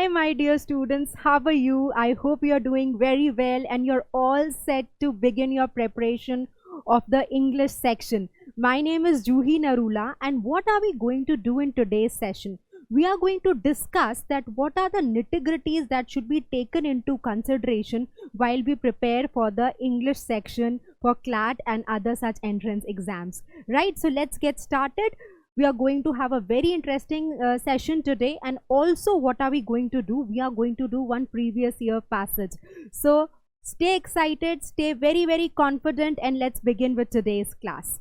Hi my dear students, how are you? I hope you are doing very well and you're all set to begin your preparation of the English section. My name is Juhi Narula, and what are we going to do in today's session? We are going to discuss that what are the nitty-gritties that should be taken into consideration while we prepare for the English section for CLAT and other such entrance exams. Right, so let's get started. We are going to have a very interesting session today, and also what are we going to do? We are going to do one previous year passage. So stay excited, stay very confident, and let's begin with today's class.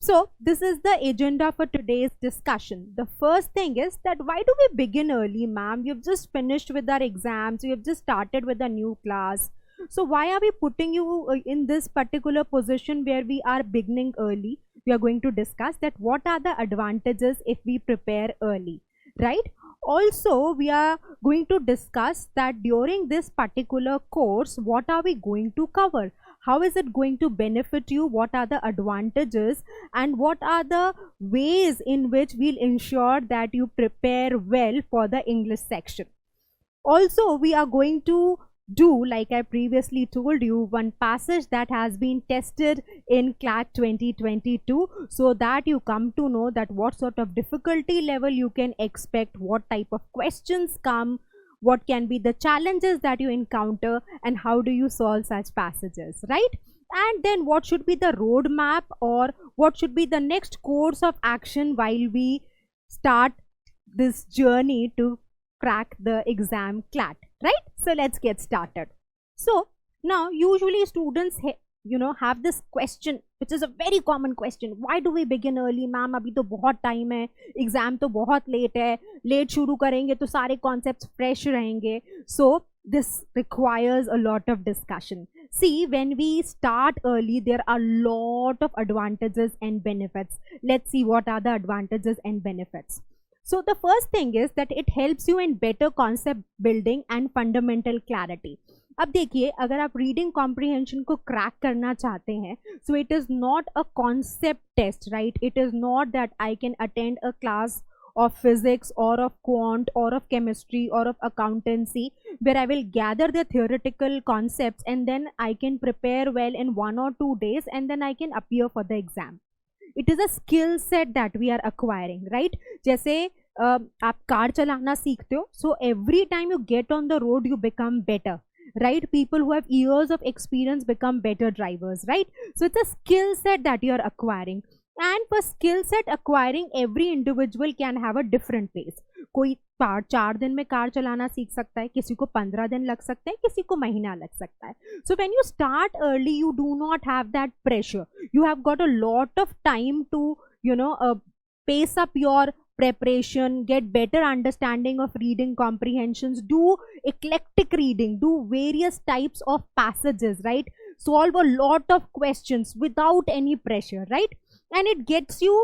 So this is the agenda for today's discussion. The first thing is that why do we begin early, ma'am? You've just finished with our exams, you have just started with a new class. So why are we putting you in this particular position where we are beginning early? We are going to discuss that what are the advantages if we prepare early, right? Also, we are going to discuss that during this particular course, what are we going to cover? How is it going to benefit you? What are the advantages? And what are the ways in which we'll ensure that you prepare well for the English section? Also, we are going to do, like I previously told you, one passage that has been tested in CLAT 2022, so that you come to know that what sort of difficulty level you can expect, what type of questions come, what can be the challenges that you encounter, and how do you solve such passages, right? And then what should be the roadmap, or what should be the next course of action while we start this journey to crack the exam CLAT, right? So let's get started. So now usually students have this question, which is a very common question: why do we begin early, ma'am? Abhi to bahut time hai, exam to bahut late hai, late shuru karenge to sare concepts fresh rahenge. So this requires a lot of discussion. See, when we start early, there are a lot of advantages and benefits. Let's see what are the advantages and benefits. So the first thing is that it helps you in better concept building and fundamental clarity. अब देखिए, अगर आप reading comprehension को crack करना चाहते हैं, so it is not a concept test, right? It is not that I can attend a class of physics or of quant or of chemistry or of accountancy where I will gather the theoretical concepts and then I can prepare well in 1 or 2 days and then I can appear for the exam. It is a skill set that we are acquiring, right? जैसे आप car चलाना सीखते हो, so every time you get on the road you become better, right? People who have years of experience become better drivers, right? So it's a skill set that you are acquiring. And for skill set acquiring, every individual can have a different pace. कोई 4 दिन में car चलाना सीख सकता है, किसी को 15 दिन लग सकता है, किसी को महीना लग सकता है. So when you start early, you do not have that pressure. You have got a lot of time to, pace up your preparation, get better understanding of reading comprehensions, do eclectic reading, do various types of passages, right? Solve a lot of questions without any pressure, right? And it gets you,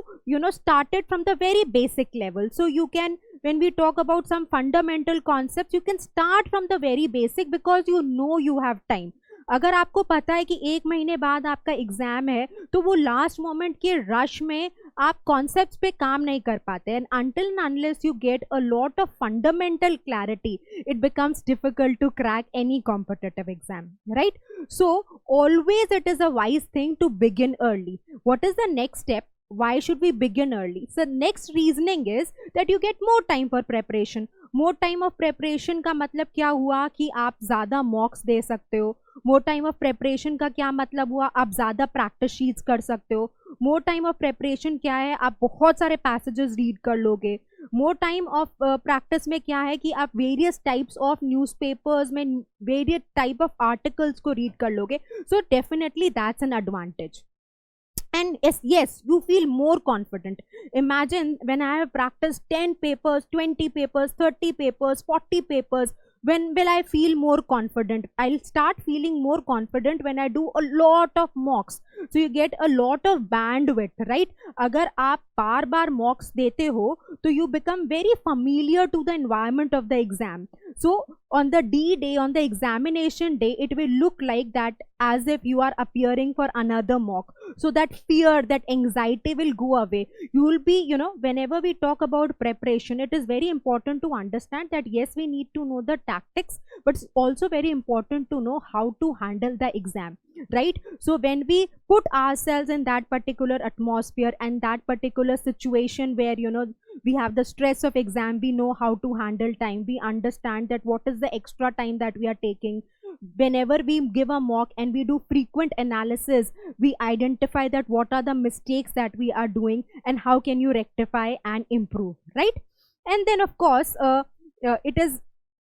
started from the very basic level. So you can, when we talk about some fundamental concepts, you can start from the very basic because you have time. अगर आपको पता है कि 1 महीने बाद आपका exam है, तो वो लास्ट मोमेंट के रश में आप कॉन्सेप्ट्स पे काम नहीं कर पाते. And until and unless you get a lot of fundamental clarity, it becomes difficult to crack any competitive exam, right? So always it is a wise thing to begin early. What is the next step? Why should we begin early? So next reasoning is that you get more time for preparation. More time of preparation का मतलब क्या हुआ कि आप ज़्यादा मॉक्स दे सकते हो. More time of preparation का क्या मतलब हुआ? आप ज़्यादा प्रैक्टिस शीट्स कर सकते हो. More time of preparation क्या है? आप बहुत सारे पैसेजेस रीड कर लोगे. More time of practice में क्या है कि आप various types of newspapers में various type of articles को read कर लोगे. So definitely that's an advantage. And yes, you feel more confident. Imagine when I have practiced 10 papers, 20 papers, 30 papers, 40 papers, when will I feel more confident? I'll start feeling more confident when I do a lot of mocks. So you get a lot of bandwidth, right? अगर आप बार-बार mocks देते हो, तो you become very familiar to the environment of the exam. So on the D day, on the examination day, it will look like that as if you are appearing for another mock. So that fear, that anxiety will go away. You will be, whenever we talk about preparation, it is very important to understand that yes, we need to know the tactics, but it's also very important to know how to handle the exam, right? So when we put ourselves in that particular atmosphere and that particular situation where, we have the stress of exam, we know how to handle time, we understand that what is the extra time that we are taking. Whenever we give a mock and we do frequent analysis, we identify that what are the mistakes that we are doing and how can you rectify and improve, right? And then of course,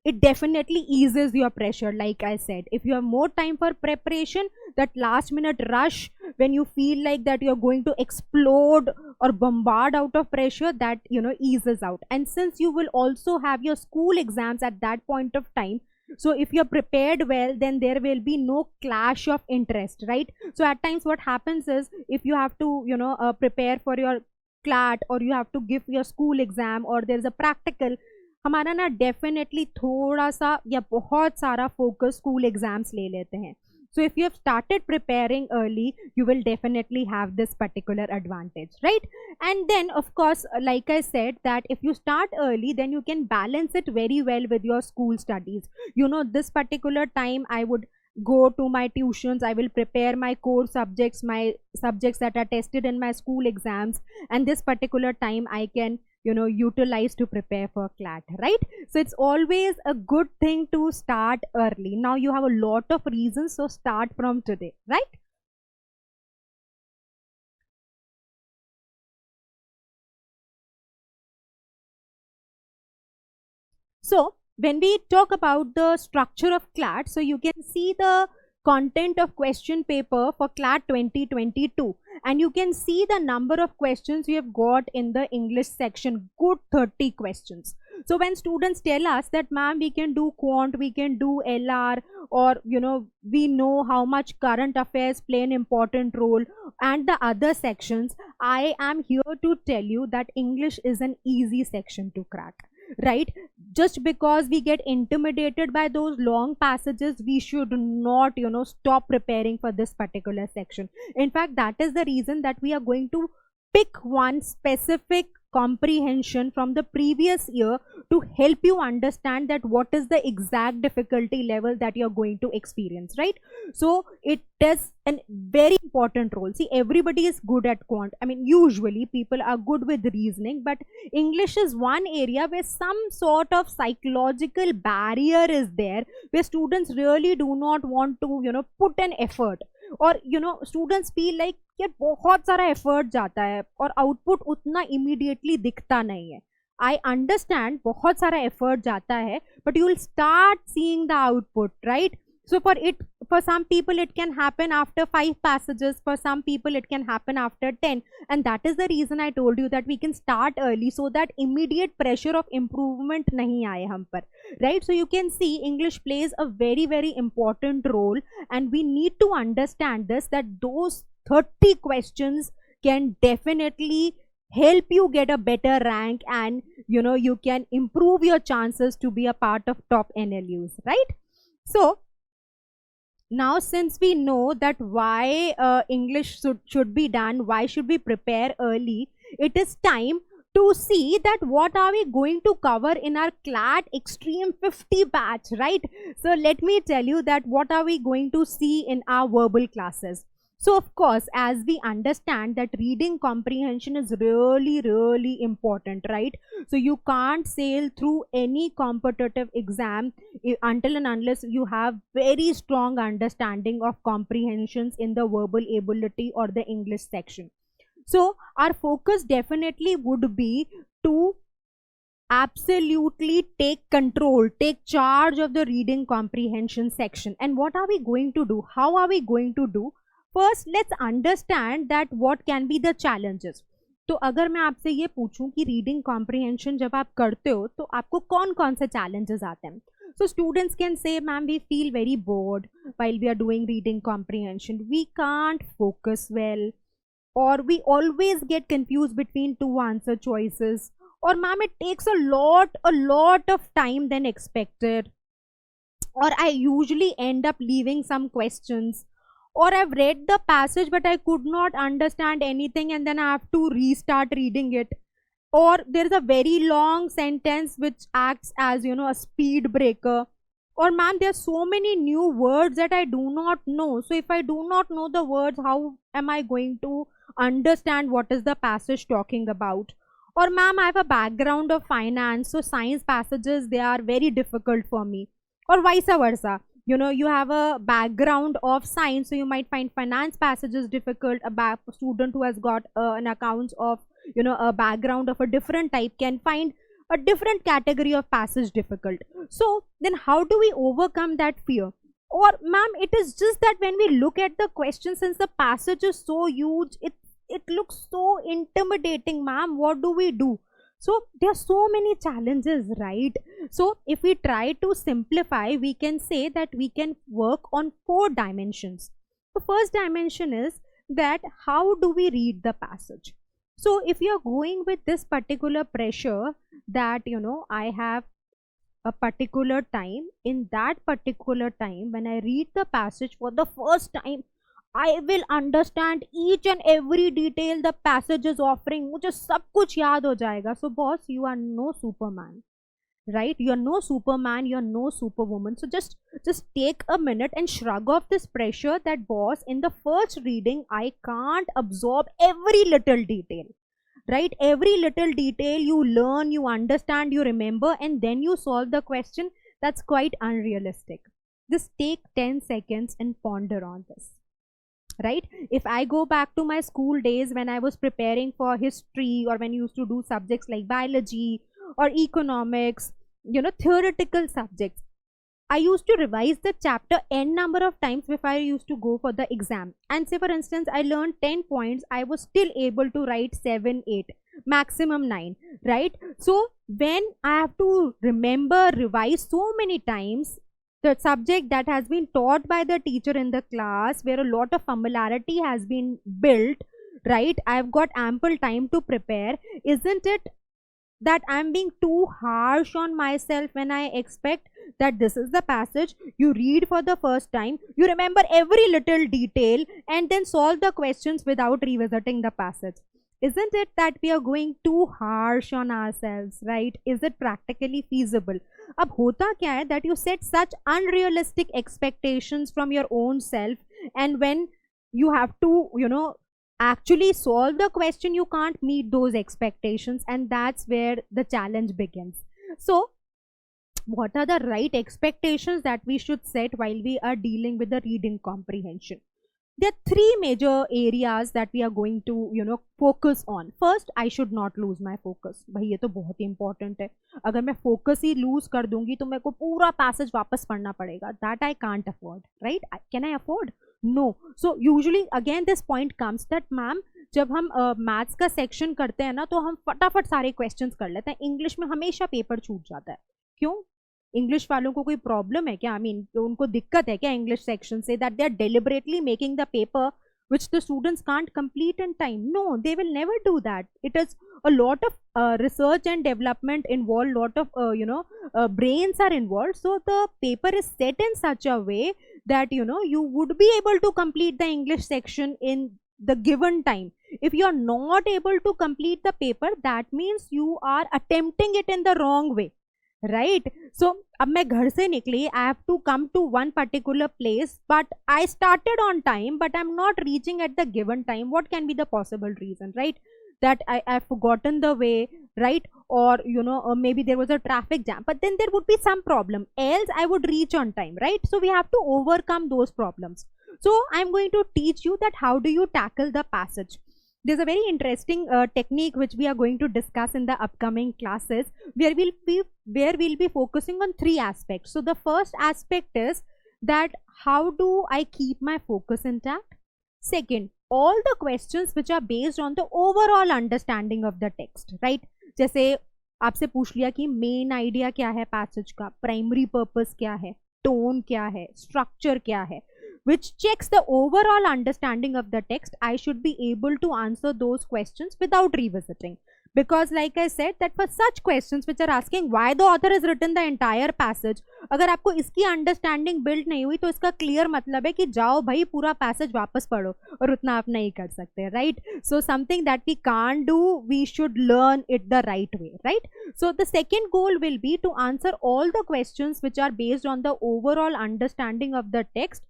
it definitely eases your pressure. Like I said, if you have more time for preparation, that last minute rush when you feel like that you're going to explode or bombard out of pressure, that eases out. And since you will also have your school exams at that point of time, so if you're prepared well, then there will be no clash of interest, right? So at times what happens is, if you have to prepare for your CLAT, or you have to give your school exam, or there's a practical, हमारा ना definitely थोड़ा सा या बहुत सारा focus school exams ले लेते हैं. So if you have started preparing early, you will definitely have this particular advantage, right? And then of course, like I said, that if you start early, then you can balance it very well with your school studies. This particular time I would go to my tuitions, I will prepare my core subjects, my subjects that are tested in my school exams, and this particular time I can utilize to prepare for CLAT, right? So it's always a good thing to start early. Now you have a lot of reasons, so start from today, right? So when we talk about the structure of CLAT, so you can see the content of question paper for CLAT 2022, and you can see the number of questions we have got in the English section, good 30 questions. So when students tell us that ma'am, we can do quant, we can do LR, or we know how much current affairs play an important role and the other sections, I am here to tell you that English is an easy section to crack, right? Just because we get intimidated by those long passages, we should not stop preparing for this particular section. In fact, that is the reason that we are going to pick one specific comprehension from the previous year to help you understand that what is the exact difficulty level that you're going to experience, right? So it does a very important role. See, everybody is good at quant. I mean, usually people are good with reasoning, but English is one area where some sort of psychological barrier is there, where students really do not want to put an effort, और students feel like यार बहुत सारा effort जाता है और output उतना immediately दिखता नहीं है. I understand बहुत सारा एफर्ट जाता है, but you will start seeing the output, right? So for some people it can happen after 5 passages, for some people it can happen after 10, and that is the reason I told you that we can start early so that immediate pressure of improvement nahi aaye hum par, right? So you can see English plays a very, very important role, and we need to understand this, that those 30 questions can definitely help you get a better rank, and you can improve your chances to be a part of top NLUs, right? So now, since we know that why English should be done, why should we prepare early, it is time to see that what are we going to cover in our CLAT Extreme 50 batch, right? So let me tell you that what are we going to see in our verbal classes. So of course, as we understand that reading comprehension is really, really important, right? So you can't sail through any competitive exam until and unless you have very strong understanding of comprehensions in the verbal ability or the English section. So our focus definitely would be to absolutely take control, take charge of the reading comprehension section. And what are we going to do? How are we going to do? First, let's understand that what can be the challenges. तो अगर मैं आपसे ये पूछूं कि reading comprehension जब आप करते हो तो आपको कौन कौन से challenges आते हैं? So students can say, ma'am, we feel very bored while we are doing reading comprehension. We can't focus well, or we always get confused between 2 answer choices, or ma'am, it takes a lot of time than expected, or I usually end up leaving some questions, or I've read the passage but I could not understand anything and then I have to restart reading it, or there is a very long sentence which acts as, you know, a speed breaker, or ma'am, there are so many new words that I do not know. So if I do not know the words, how am I going to understand what is the passage talking about? Or ma'am, I have a background of finance, so science passages, they are very difficult for me, or vice versa. You know, you have a background of science, so you might find finance passages difficult. A student who has got an accounts of, you know, a background of a different type can find a different category of passage difficult. So then how do we overcome that fear? Or ma'am, it is just that when we look at the question, since the passage is so huge, it looks so intimidating, ma'am, what do we do? So there are so many challenges, right? So if we try to simplify, we can say that we can work on 4 dimensions. The first dimension is that how do we read the passage? So if you are going with this particular pressure that, you know, I have a particular time, in that particular time when I read the passage for the first time, I will understand each and every detail the passage is offering. मुझे सब कुछ याद हो जाएगा. So boss, you are no Superman, right? You're no Superman, you're no Superwoman. So just take a minute and shrug off this pressure that boss, in the first reading I can't absorb every little detail, right? Every little detail you learn, you understand, you remember, and then you solve the question. That's quite unrealistic. Just take 10 seconds and ponder on this, right? If I go back to my school days when I was preparing for history, or when I used to do subjects like biology or economics, you know, theoretical subjects, I used to revise the chapter n number of times before I used to go for the exam. And say for instance, I learned 10 points, I was still able to write 7, 8, maximum 9, right? So when I have to remember, revise so many times, the subject that has been taught by the teacher in the class, where a lot of familiarity has been built, right? I've got ample time to prepare. Isn't it that I'm being too harsh on myself when I expect that this is the passage, you read for the first time, you remember every little detail, and then solve the questions without revisiting the passage? Isn't it that we are going too harsh on ourselves, right? Is it practically feasible? Ab hota kya hai that you set such unrealistic expectations from your own self, and when you have to, you know, actually solve the question, you can't meet those expectations, and that's where the challenge begins. So what are the right expectations that we should set while we are dealing with the reading comprehension? There are 3 major areas that we are going to, you know, focus on. First, I should not lose my focus. भाई ये तो बहुत ही important है. अगर मैं focus ही lose कर दूंगी तो मेरे को पूरा passage वापस पढ़ना पड़ेगा. That I can't afford, right? Can I afford? No. So usually again this point comes that ma'am, जब हम मैथ्स का सेक्शन करते हैं ना, तो हम फटाफट सारे क्वेश्चंस कर लेते हैं. इंग्लिश में हमेशा पेपर छूट जाता है. क्यों? इंग्लिश वालों को कोई प्रॉब्लम है क्या? आई मीन उनको दिक्कत है क्या इंग्लिश सेक्शन से, that they are deliberately making the paper which the students can't complete in time? No, they will never do that. It is a lot of research and development involved, lot of brains are involved. So the paper is set in such a way that, you know, you would be able to complete the English section in the given time. If you are not able to complete the paper, that means you are attempting it in the wrong way, right? So अब मैं घर से निकली, I have to come to one particular place, but I started on time, but I'm not reaching at the given time. What can be the possible reason, right? That I've forgotten the way, right? Or, you know, or maybe there was a traffic jam, but then there would be some problem, else I would reach on time, right? So we have to overcome those problems. So I'm going to teach you that how do you tackle the passage. There's a very interesting technique which we are going to discuss in the upcoming classes, where we'll be focusing on 3 aspects. So the first aspect is that how do I keep my focus intact? Second, all the questions which are based on the overall understanding of the text, right? जैसे आपसे पूछ लिया कि main idea क्या है passage का, primary purpose क्या है, टोन क्या है, स्ट्रक्चर क्या है, which checks the overall understanding of the text. I should be able to answer those questions without revisiting. because like I said that for such questions which are asking why the author has written the entire passage, अगर आपको इसकी understanding build नहीं हुई तो इसका clear मतलब है कि जाओ भाई पूरा पैसेज वापस पढ़ो, और उतना आप नहीं कर सकते, right? So something that we can't do, we should learn it the right way, right? So the second goal will be to answer all the questions which are based on the overall understanding of the text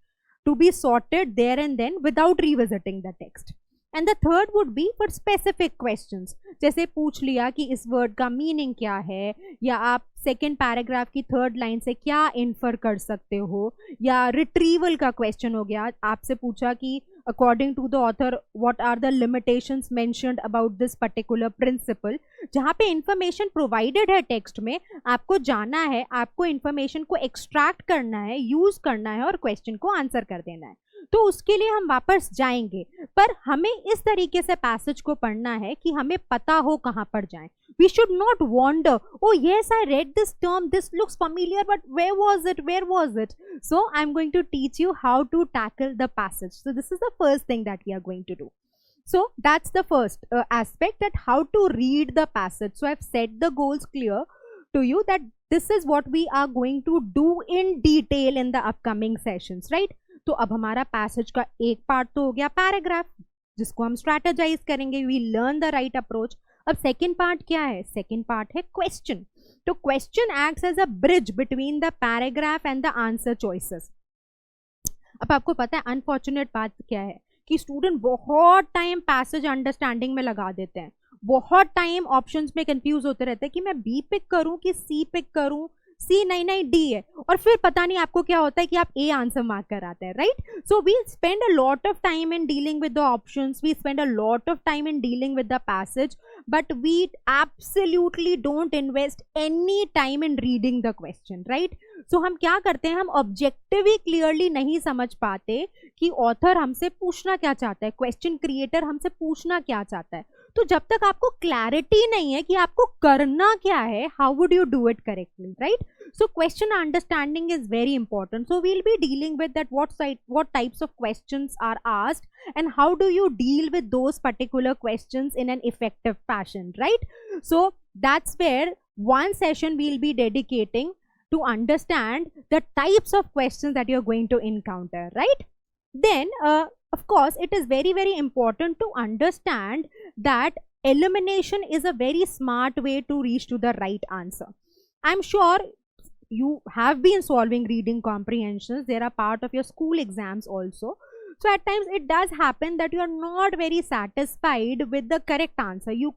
to be sorted there and then without revisiting the text. And the third would be for specific questions, जैसे पूछ लिया कि इस word का meaning क्या है, या आप सेकेंड पैराग्राफ की थर्ड लाइन से क्या इन्फर कर सकते हो, या रिट्रीवल का क्वेश्चन हो गया, आपसे पूछा कि according to the author what are the limitations mentioned about this particular principle, जहाँ पे इंफॉर्मेशन प्रोवाइडेड है टेक्स्ट में, आपको जाना है, आपको इंफॉर्मेशन को एक्सट्रैक्ट करना है, यूज करना है और क्वेश्चन को आंसर कर देना है। तो उसके लिए हम वापस जाएंगे, पर हमें इस तरीके से पैसेज को पढ़ना है कि हमें पता हो कहाँ पर जाएं। We should not wander. Oh yes, I read this term. This looks familiar, but where was it? Where was it? So I'm going to teach you how to tackle the passage. So this is the first thing that we are going to do. So that's the first aspect, that how to read the passage. So I've set the goals clear to you that this is what we are going to do in detail in the upcoming sessions, right? तो अब हमारा passage का एक part तो हो गया paragraph, जिसको हम स्ट्रैटेजाइज करेंगे, we learn the right approach. अब सेकेंड पार्ट क्या है? सेकेंड पार्ट है क्वेश्चन। तो question acts as a bridge between the paragraph and the answer choices. अब आपको पता है अनफॉर्चुनेट बात क्या है कि स्टूडेंट बहुत टाइम पैसेज अंडरस्टैंडिंग में लगा देते हैं, बहुत टाइम ऑप्शंस में कंफ्यूज होते रहते हैं कि मैं बी पिक करूं कि सी पिक करूं, सी नहीं डी है, और फिर पता नहीं आपको क्या होता है कि आप ए आंसर मार्क कराते हैं, right? So we spend a lot of time in dealing with the options, we spend a lot of time in dealing with the passage, but we absolutely don't invest any time in reading the question, right? So हम क्या करते हैं, हम objectively clearly नहीं समझ पाते कि author हमसे पूछना क्या चाहता है, क्वेश्चन क्रिएटर हमसे पूछना क्या चाहता है। तो जब तक आपको क्लैरिटी नहीं है कि आपको करना क्या है, how would you do it correctly, right? So question understanding is very important. So we'll be dealing with that, what types of questions are asked and how do you deal with those particular questions in an effective fashion, right? So that's where one session we'll be dedicating to understand the types of questions that you're going to encounter, right? Then of course it is very, very important to understand that elimination is a very smart way to reach to the right answer. I'm sure you have been solving reading comprehensions, they are part of your school exams also. So at times it does happen that you are not very satisfied with the correct answer. You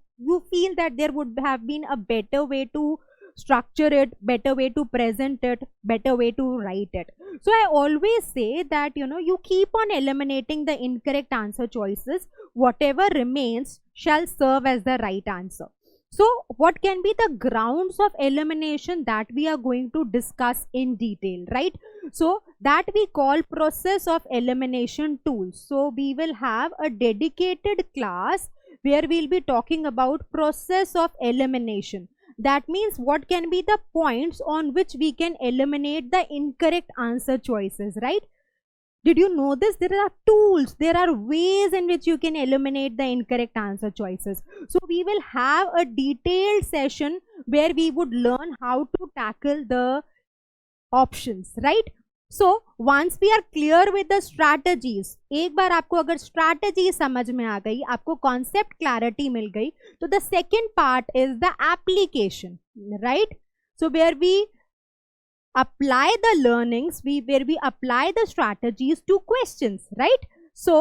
feel that there would have been a better way to structure it, better way to present it, better way to write it. So I always say that you keep on eliminating the incorrect answer choices. Whatever remains shall serve as the right answer. So what can be the grounds of elimination that we are going to discuss in detail, right? So that we call process of elimination tools. So we will have a dedicated class where we'll be talking about process of elimination. That means what can be the points on which we can eliminate the incorrect answer choices, right? Did you know this? There are tools, there are ways in which you can eliminate the incorrect answer choices. So we will have a detailed session where we would learn how to tackle the options, right? So once we are clear with the strategies, एक बार आपको अगर strategy समझ में आ गई, आपको concept clarity मिल गई, तो the second part is the application, right? So where we apply the learnings, where we apply the strategies to questions, right? So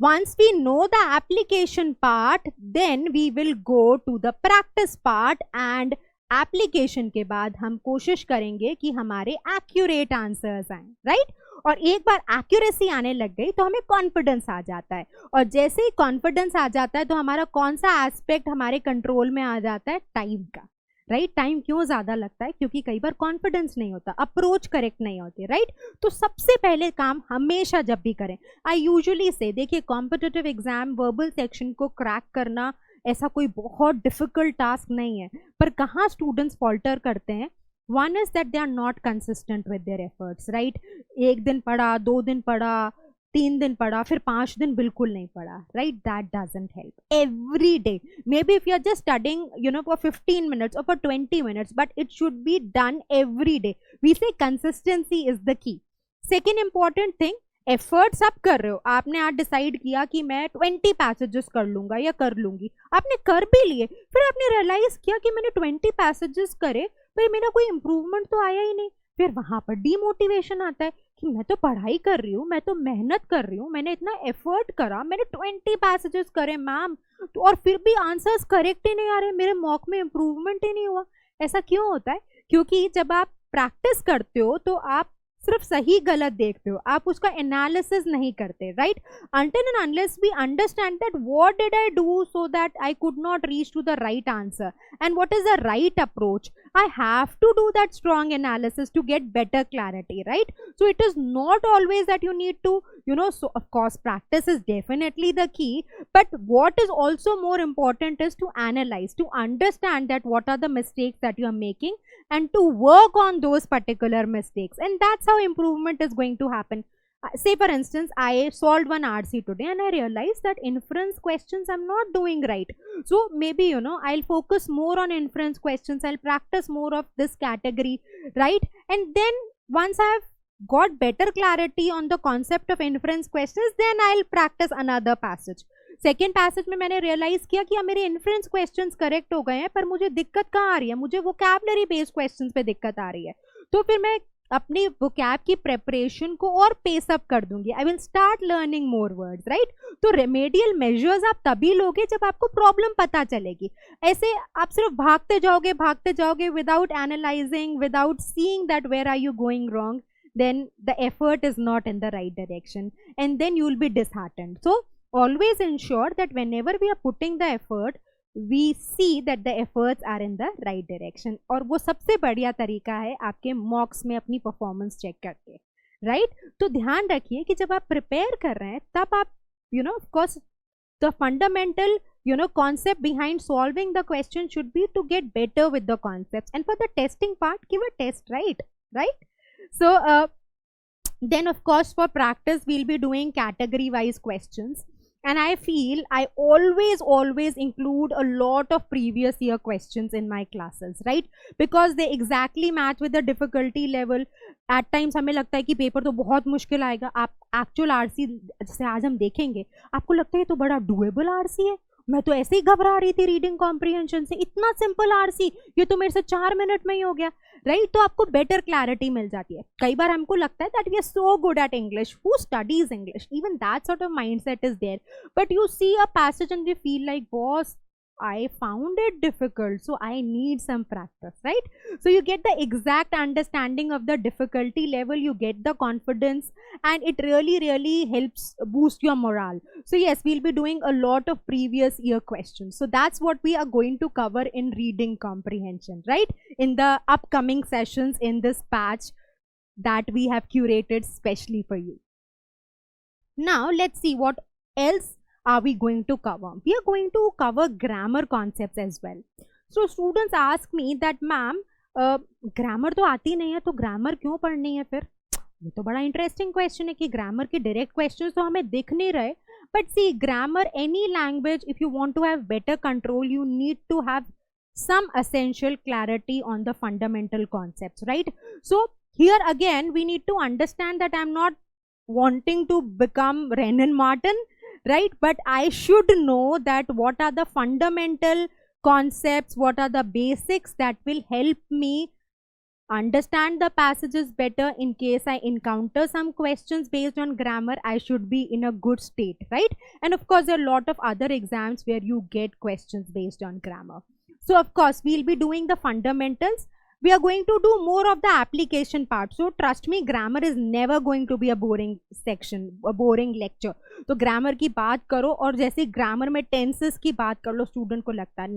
once we know the application part, then we will go to the practice part, and application के बाद हम कोशिश करेंगे कि हमारे accurate answers आएं, right? और एक बार accuracy आने लग गई तो हमें confidence आ जाता है, और जैसे ही confidence आ जाता है तो हमारा कौन सा aspect हमारे control में आ जाता है? टाइम का, राइट? टाइम क्यों ज्यादा लगता है? क्योंकि कई बार कॉन्फिडेंस नहीं होता, अप्रोच करेक्ट नहीं होती, राइट? तो सबसे पहले काम हमेशा जब भी करें, आई यूजुअली से, देखिए कॉम्पिटिटिव एग्जाम वर्बल सेक्शन को क्रैक करना ऐसा कोई बहुत डिफिकल्ट टास्क नहीं है, पर कहाँ स्टूडेंट्स फॉल्टर करते हैं? One is that they are not consistent with their efforts, right? एक दिन पढ़ा, 2 दिन पढ़ा, 3 दिन पढ़ा, फिर 5 दिन बिल्कुल नहीं पढ़ा, right? That doesn't help. Every day, maybe if you're just studying, you know, for 15 minutes or for 20 minutes, but it should be done every day. We say consistency is the key. Second important thing, efforts आप कर रहे हो, आपने आज decide किया कि मैं 20 passages कर लूंगा या कर लूंगी, आपने कर भी लिए, फिर आपने रियलाइज किया कि मैंने 20 पैसेजेस करे पर मेरा कोई इंप्रूवमेंट तो आया ही नहीं, फिर वहां पर डीमोटिवेशन आता है कि मैं तो पढ़ाई कर रही हूँ, मैं तो मेहनत कर रही हूँ, मैंने इतना एफर्ट करा, मैंने 20 पैसेजेस करे मैम, तो और फिर भी आंसर्स करेक्ट ही नहीं आ रहे, मेरे मॉक में इंप्रूवमेंट ही नहीं हुआ। ऐसा क्यों होता है? क्योंकि जब आप प्रैक्टिस करते हो तो आप सिर्फ सही गलत देखते हो, आप उसका एनालिसिस नहीं करते, right? Until and unless we understand that what did I do so that I could not reach to the right answer and what is the right approach, I have to do that strong analysis to get better clarity, right? So it is not always that you need to, you know, so of course practice is definitely the key, but what is also more important is to analyze, to understand that what are the mistakes that you are making and to work on those particular mistakes, and that's how improvement is going to happen. Say for instance, I solved one RC today and I realized that inference questions I'm not doing right. So maybe, you know, I'll focus more on inference questions, I'll practice more of this category, right? And then once I've got better clarity on the concept of inference questions, then I'll practice another passage. Second passage में मैंने realise किया कि मेरे inference questions correct हो गए हैं, पर मुझे दिक्कत कहाँ आ रही है, मुझे वोकैबुलरी बेस्ड क्वेश्चंस पे दिक्कत आ रही है, तो फिर मैं अपनी वोकैब की प्रेपरेशन को और पेस अप कर दूंगी, I will start learning more words, right? तो रेमेडियल मेजर्स आप तभी लोगे जब आपको प्रॉब्लम पता चलेगी। ऐसे आप सिर्फ भागते जाओगे without analysing, without seeing that where are you going wrong, then the effort is not in the right direction and then you will be disheartened. So always ensure that whenever we are putting the effort, we see that the efforts are in the right direction. और वो सबसे बढ़िया तरीका है आपके मॉक्स में अपनी performance check करके, राइट? तो ध्यान रखिए कि जब आप प्रिपेयर कर रहे हैं तब आप, you know, of course the fundamental, you know, concept behind solving the question should be to get better with the concepts, and for the testing part, give a test, right? So then of course for practice we'll be doing category wise questions, and I feel I always include a lot of previous year questions in my classes, right? Because they exactly match with the difficulty level. At times हमें लगता है कि paper तो बहुत मुश्किल आएगा, आप actual RC जैसे आज हम देखेंगे आपको लगता है तो बड़ा डुएबल आरसी है, मैं तो ऐसे ही घबरा रही थी रीडिंग कॉम्प्रिहेंशन से, इतना सिंपल आरसी, ये तो मेरे से 4 मिनट में ही हो गया, राइट? तो आपको बेटर क्लैरिटी मिल जाती है। कई बार हमको लगता है that we are so good at English, who studies English, even that sort of mindset is there, but you see a passage and we feel like boss I found it difficult, so I need some practice, right? So you get the exact understanding of the difficulty level, you get the confidence, and it really helps boost your morale. So yes, we'll be doing a lot of previous year questions. So that's what we are going to cover in reading comprehension, right? In the upcoming sessions in this batch that we have curated specially for you. Now let's see what else are we going to cover. We are going to cover grammar concepts as well. So students ask me that ma'am, grammar तो आती नहीं है तो grammar क्यों पढ़नी है फिर? ये तो बड़ा इंटरेस्टिंग क्वेश्चन है कि ग्रामर के डायरेक्ट क्वेश्चंस तो हमें दिख नहीं रहे, but see grammar, any language, if you want to have better control, you need to have some essential clarity on the fundamental concepts, right? So here again we need to understand that I'm not wanting to become Renan Martin, right? But I should know that what are the fundamental concepts, what are the basics that will help me understand the passages better. In case I encounter some questions based on grammar, I should be in a good state, right? And of course there are a lot of other exams where you get questions based on grammar. So of course we'll be doing the fundamentals. We are going to do more of the application part. So trust me, grammar is never going to be a boring section, a boring lecture. तो grammar की बात करो और जैसे grammar में tenses की बात कर लो, student को लगता है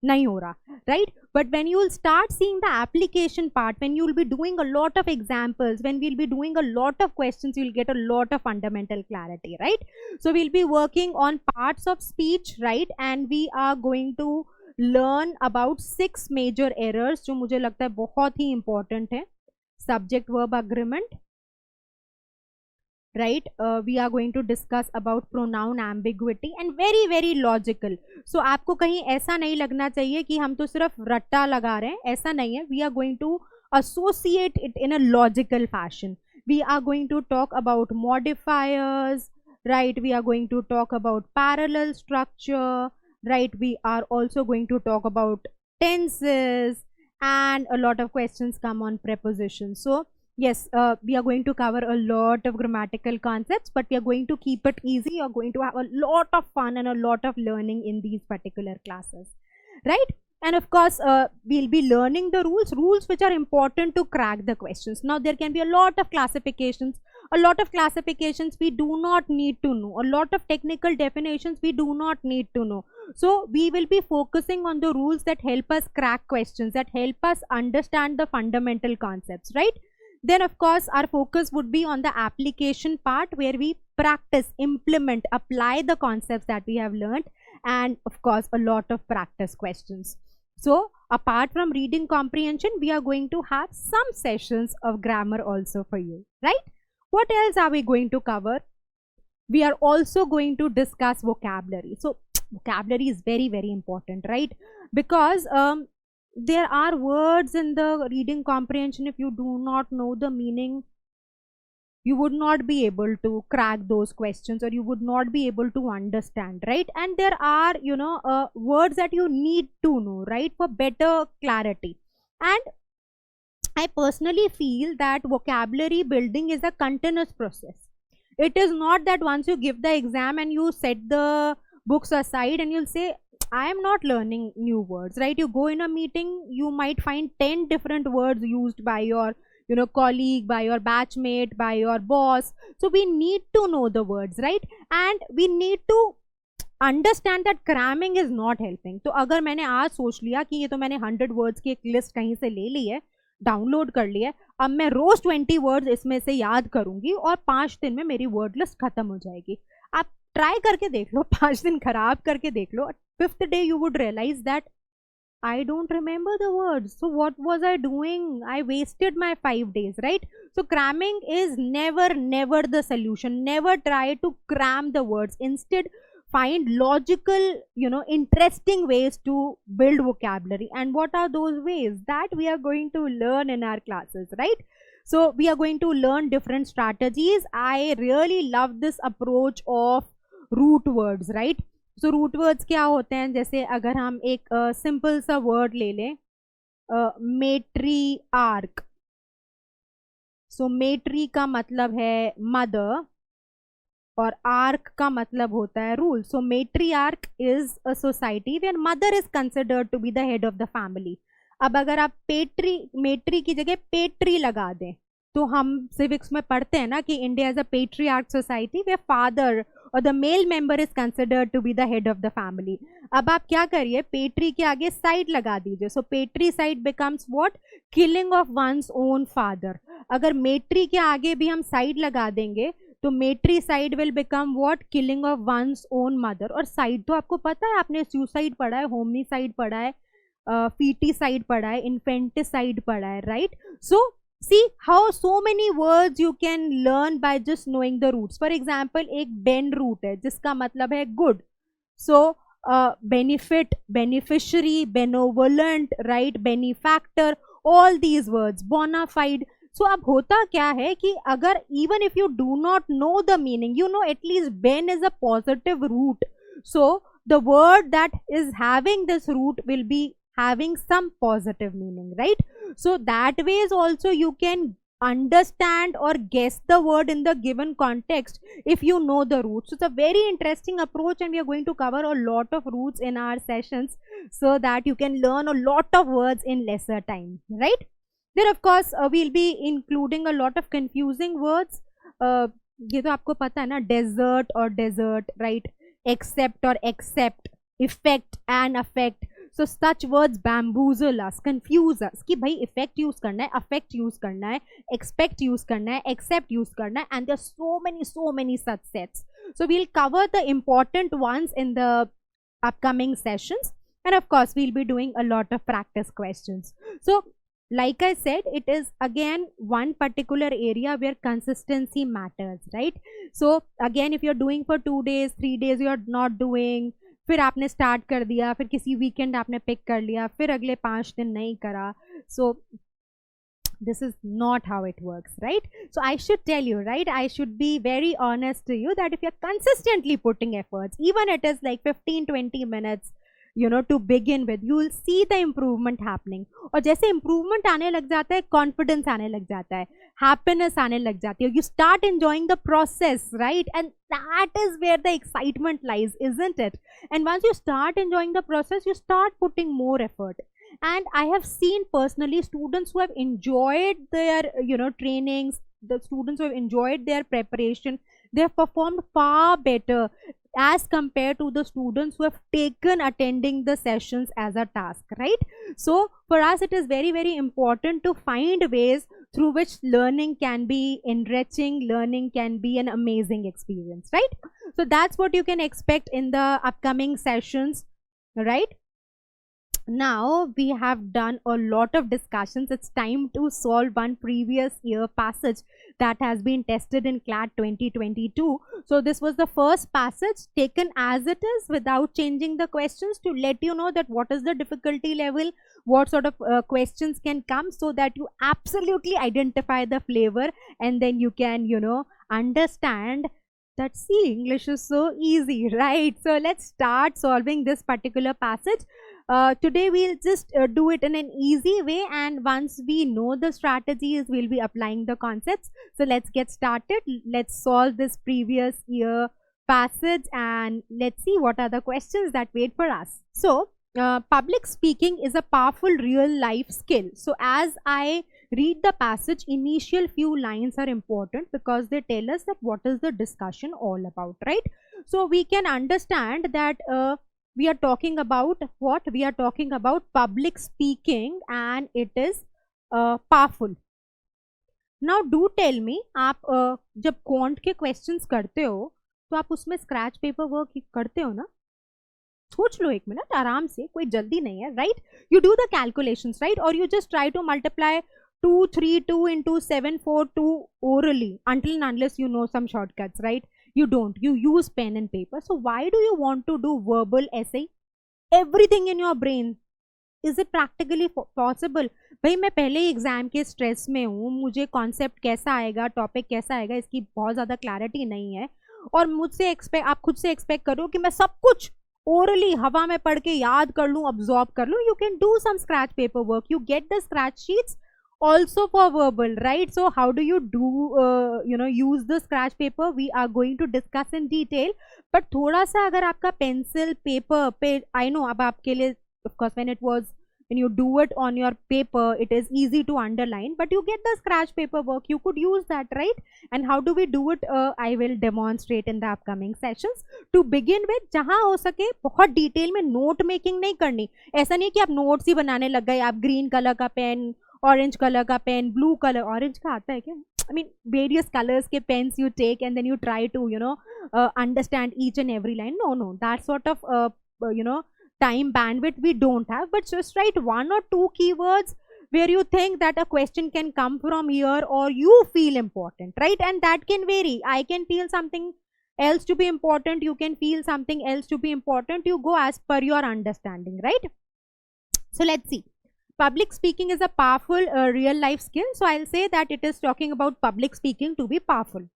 नहीं हो रहा, right? But when you will start seeing the application part, when you will be doing a lot of examples, when we'll be doing a lot of questions, you'll get a lot of fundamental clarity, right? So we'll be working on parts of speech, right? And we are going to learn about 6 major errors जो मुझे लगता है बहुत ही important है. Subject verb agreement, right? We are going to discuss about pronoun ambiguity and very very logical. So आपको कहीं ऐसा नहीं लगना चाहिए कि हम तो सिर्फ रट्टा लगा रहे हैं, ऐसा नहीं है. We are going to associate it in a logical fashion. We are going to talk about modifiers, right? We are going to talk about parallel structure, right? We are also going to talk about tenses, and a lot of questions come on prepositions. So yes, we are going to cover a lot of grammatical concepts, but we are going to keep it easy. You are going to have a lot of fun and a lot of learning in these particular classes, right? And of course, we'll be learning the rules which are important to crack the questions. Now, there can be a lot of classifications. A lot of classifications we do not need to know. A lot of technical definitions we do not need to know. So, we will be focusing on the rules that help us crack questions, that help us understand the fundamental concepts, right? Then, of course, our focus would be on the application part, where we practice, implement, apply the concepts that we have learned, and of course, a lot of practice questions. So, apart from reading comprehension, we are going to have some sessions of grammar also for you, right? What else are we going to cover? We are also going to discuss vocabulary. So, vocabulary is very, very important, right? Because there are words in the reading comprehension, if you do not know the meaning, you would not be able to crack those questions, or you would not be able to understand, right? And there are, you know, words that you need to know, right, for better clarity. And I personally feel that vocabulary building is a continuous process. It is not that once you give the exam and you set the books aside and you'll say, I am not learning new words, right? You go in a meeting, you might find 10 different words used by your, you know, colleague, by your batchmate, by your boss. So we need to know the words, right? And we need to understand that cramming is not helping. तो अगर मैंने आज सोच लिया कि ये तो मैंने 100 वर्ड्स की एक लिस्ट कहीं से ले ली है, डाउनलोड कर लिया है, अब मैं रोज 20 वर्ड्स इसमें से याद करूंगी और 5 दिन में मेरी वर्ड लिस्ट खत्म हो जाएगी. आप ट्राई करके देख लो, 5 दिन खराब करके देख लो, 5th day you would realize that I don't remember the words. So what was I doing? I wasted my 5 days, right? So cramming is never the solution. Never try to cram the words. Instead, find logical, you know, interesting ways to build vocabulary. And what are those ways? That we are going to learn in our classes, right? So we are going to learn different strategies. I really love this approach of root words, right? So root words क्या होते हैं? जैसे अगर हम एक simple सा word ले लें, मेट्रीआर्क. सो मेट्री का मतलब है मदर और आर्क का मतलब होता है rule. So matriarch is a society where mother is considered to be the head of the family. अब अगर आप मेट्री की जगह पेट्री लगा दें, तो हम सिविक्स में पढ़ते हैं ना कि India is a patriarch society where father और the male member is considered to be the head of the family. अब आप क्या करिए, पेट्री के आगे साइड लगा दीजिए. So patri side becomes what? Killing of one's own father. अगर मेट्री के आगे भी हम साइड लगा देंगे तो matri side will become what? Killing of one's own mother. और साइड तो आपको पता है, आपने सुसाइड पढ़ा है, होमनीसाइड पढ़ा है, फीटीसाइड पढ़ा है, इन्फेंटिसाइड पढ़ा है, right? So see how so many words you can learn by just knowing the roots. For example, एक ben root है जिसका मतलब है good. So benefit, beneficiary, benevolent, right, benefactor, all these words, bona fide. So अब होता क्या है कि अगर even if you do not know the meaning, you know at least ben is a positive root. So the word that is having this root will be having some positive meaning, right? So that ways also you can understand or guess the word in the given context if you know the roots. So it's a very interesting approach, and we are going to cover a lot of roots in our sessions so that you can learn a lot of words in lesser time, right? Then of course we'll be including a lot of confusing words. ये तो आपको पता है ना, desert और desert, right? Except or accept, effect and affect. So such words bamboozle us, confuse us कि भाई effect use करना है, affect use करना है, expect use करना है, accept use करना है, and there are so many such sets. So we'll cover the important ones in the upcoming sessions, and of course we'll be doing a lot of practice questions. So like I said, it is again one particular area where consistency matters, right? So again, if you're doing for 2 days, 3 days, you're not doing, फिर आपने start कर दिया, फिर किसी weekend आपने pick कर लिया, फिर अगले 5 दिन नहीं करा, so this is not how it works, right? So I should tell you, right, I should be very honest to you that if you're consistently putting efforts, even it is like 15-20 minutes, you know, to begin with, you will see the improvement happening. और जैसे improvement आने लग जाता है, confidence आने लग जाता है, happiness आने लग जाती है, you start enjoying the process, right? And that is where the excitement lies, isn't it? And once you start enjoying the process, you start putting more effort. And I have seen personally students who have enjoyed their, you know, trainings, the students who have enjoyed their preparation, they have performed far better as compared to the students who have taken attending the sessions as a task, right? So for us, it is very, very important to find ways through which learning can be enriching, learning can be an amazing experience, right? So that's what you can expect in the upcoming sessions, right? Now we have done a lot of discussions. It's time to solve one previous year passage that has been tested in CLAT 2022. So this was the first passage taken as it is without changing the questions to let you know that what is the difficulty level, what sort of questions can come, so that you absolutely identify the flavor and then you can, you know, understand that, see, English is so easy, right? So let's start solving this particular passage. Today we'll just do it in an easy way, and once we know the strategies, we'll be applying the concepts. So let's get started. Let's solve this previous year passage and let's see what are the questions that wait for us. So public speaking is a powerful real life skill. So as I read the passage, initial few lines are important because they tell us that what is the discussion all about, right? So we can understand that we are talking about what? We are talking about public speaking and it is powerful. Now do tell me, आप जब quant के questions करते हो तो आप उसमें scratch paper work करते हो ना? सोच लो एक मिनट आराम से, कोई जल्दी नहीं है, right? You do the calculations, right? Or you just try to multiply 232 into 742 orally until and unless you know some shortcuts, right? You don't. You use pen and paper. So why do you want to do verbal essay? Everything in your brain. Is it practically possible? भाई मैं पहले ही exam के stress में हूँ, मुझे concept कैसा आएगा, topic कैसा आएगा, इसकी बहुत ज़्यादा क्लैरिटी नहीं है, और मुझसे आप खुद से एक्सपेक्ट करो कि मैं सब कुछ orally हवा में पढ़ के याद कर लूँ, absorb कर लूँ. You can do some scratch paper work. You get the scratch sheets also for verbal, right? So how do you do you know, use the scratch paper? We are going to discuss in detail, but थोड़ा सा अगर आपका pencil paper पे, I know अब आपके लिए, of course, when you do it on your paper, it is easy to underline, but you get the scratch paper work, you could use that, right? And how do we do it? I will demonstrate in the upcoming sessions. To begin with, जहाँ हो सके बहुत detail में note making नहीं करनी. ऐसा नहीं कि आप नोट्स ही बनाने लग गए, आप ग्रीन कलर का पेन, ऑरेंज कलर का पेन, ब्लू कलर, ऑरेंज का आता है क्या? I mean, various colors के pens you take and then you try to, you know, understand each and every line. No, that sort of, you know, time bandwidth we don't have, but just write 1 or 2 keywords where you think that a question can come from here or you feel important, right? And that can vary. I can feel something else to be important, you can feel something else to be important, you go as per your understanding, right? So let's see. Public speaking is a powerful real life skill. So I'll say that it is talking about public speaking to be powerful.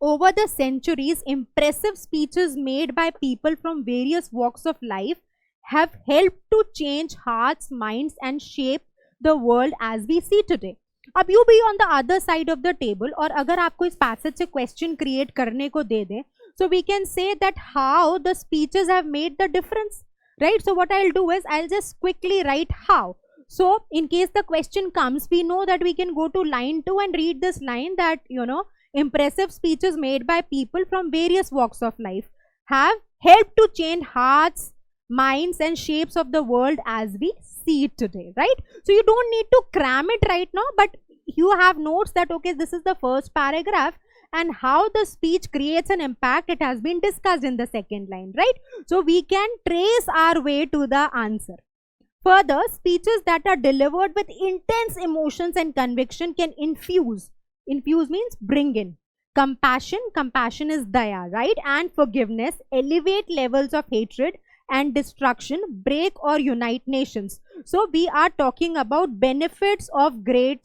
Over the centuries, impressive speeches made by people from various walks of life have helped to change hearts, minds, and shape the world as we see today. अब you be on the other side of the table, और अगर आपको इस passage से question create करने को दे दें, so we can say that how the speeches have made the difference, right? So what I'll do is I'll just quickly write how. So in case the question comes, we know that we can go to line 2 and read this line that, you know, impressive speeches made by people from various walks of life have helped to change hearts, minds, and shapes of the world as we see it today, right? So you don't need to cram it right now, but you have notes that, okay, this is the first paragraph and how the speech creates an impact, it has been discussed in the second line, right? So we can trace our way to the answer. Further, speeches that are delivered with intense emotions and conviction can infuse. Infuse means bring in. Compassion, compassion is daya, right? And forgiveness, elevate levels of hatred and destruction, break or unite nations. So we are talking about benefits of great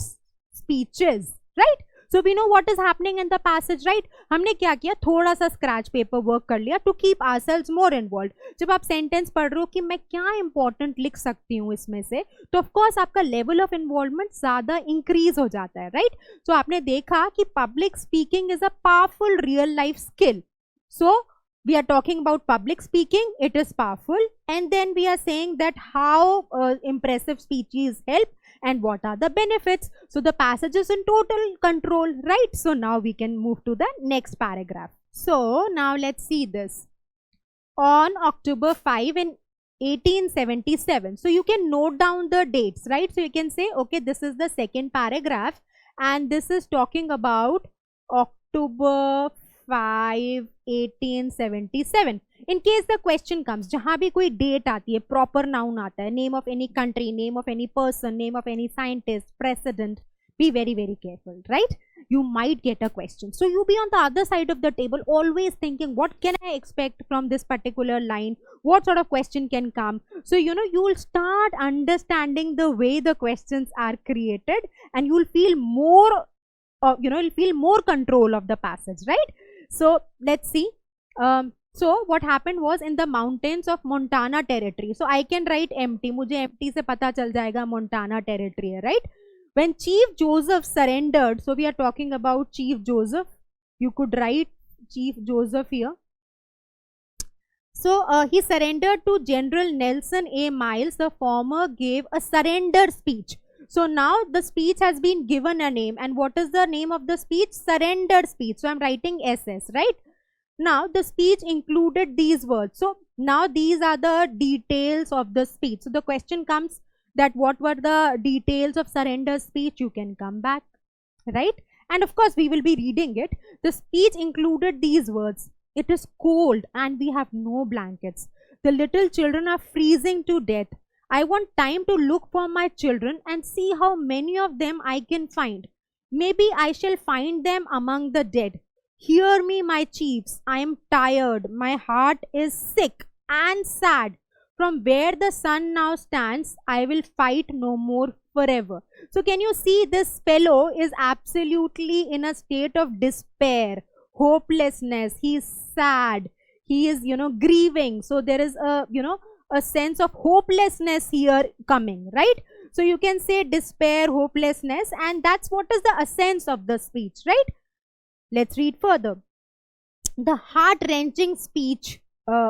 speeches, right? So we know what is happening in the passage, right? हमने क्या किया, थोड़ा सा scratch paper work कर लिया to keep ourselves more involve. जब आप sentence पढ़ रहे हो कि मैं क्या इंपॉर्टेंट लिख सकती हूँ इसमें से, तो ऑफ कोर्स आपका लेवल ऑफ इन्वॉल्वमेंट ज्यादा इंक्रीज हो जाता है, राइट? सो आपने देखा कि public speaking is a powerful real life skill. So we are talking about public speaking, it is powerful, and then we are saying that how impressive speeches help and what are the benefits. So the passage is in total control, right? So now we can move to the next paragraph. So now let's see this. On October 5 in 1877, so you can note down the dates, right? So you can say, okay, this is the second paragraph and this is talking about October 5, 1877. In case the question comes, जहाँ भी कोई date आती है, proper noun आता है, name of any country, name of any person, name of any scientist, president, be very, very careful, right? You might get a question. So you be on the other side of the table, always thinking, what can I expect from this particular line? What sort of question can come? So, you know, you will start understanding the way the questions are created and you will feel more, you'll feel more control of the passage, right? So let's see. So what happened was in the mountains of Montana territory. So I can write empty. मुझे empty से पता चल जाएगा Montana territory है, right? When Chief Joseph surrendered, so we are talking about Chief Joseph. You could write Chief Joseph here. So he surrendered to General Nelson A. Miles. The former gave a surrender speech. So now the speech has been given a name, and what is the name of the speech? Surrender speech. So I'm writing SS, right? Now the speech included these words. So now these are the details of the speech. So the question comes that what were the details of surrender speech? You can come back, right? And of course we will be reading it. The speech included these words. It is cold and we have no blankets. The little children are freezing to death. I want time to look for my children and see how many of them I can find. Maybe I shall find them among the dead. Hear me, my chiefs. I am tired. My heart is sick and sad. From where the sun now stands, I will fight no more forever. So can you see, this fellow is absolutely in a state of despair, hopelessness. He is sad. He is, grieving. So there is a, a sense of hopelessness here coming, right? So you can say despair, hopelessness, and that's what is the essence of the speech, right? Let's read further. The heart-wrenching speech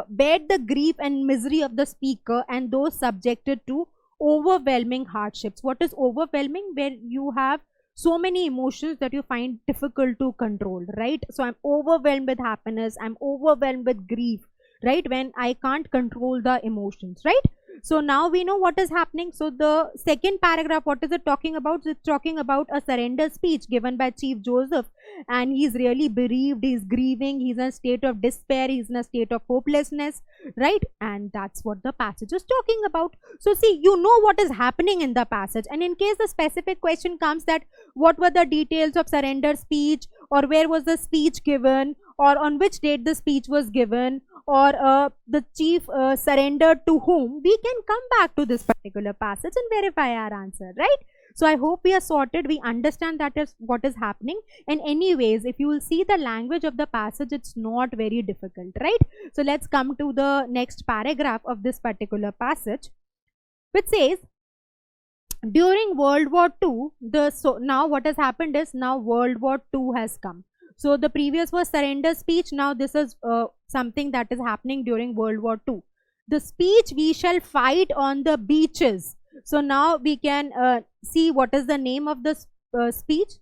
bared the grief and misery of the speaker and those subjected to overwhelming hardships. What is overwhelming? Where you have so many emotions that you find difficult to control, right? So I'm overwhelmed with happiness, I'm overwhelmed with grief, right? When I can't control the emotions, right? So now we know what is happening. So the second paragraph, what is it talking about? It's talking about a surrender speech given by Chief Joseph, and he's really bereaved, he's grieving, he's in a state of despair, he's in a state of hopelessness, right? And that's what the passage is talking about. So see, you know what is happening in the passage, and in case the specific question comes that what were the details of surrender speech, or where was the speech given, or on which date the speech was given, or the chief surrendered to whom, we can come back to this particular passage and verify our answer, right? So I hope we are sorted, we understand that is what is happening. And anyways, if you will see the language of the passage, it's not very difficult, right? So let's come to the next paragraph of this particular passage, which says, during World War II, now what has happened is, now World War II has come. So the previous was surrender speech. Now this is something that is happening during World War II. The speech, we shall fight on the beaches. So now we can see what is the name of the speech,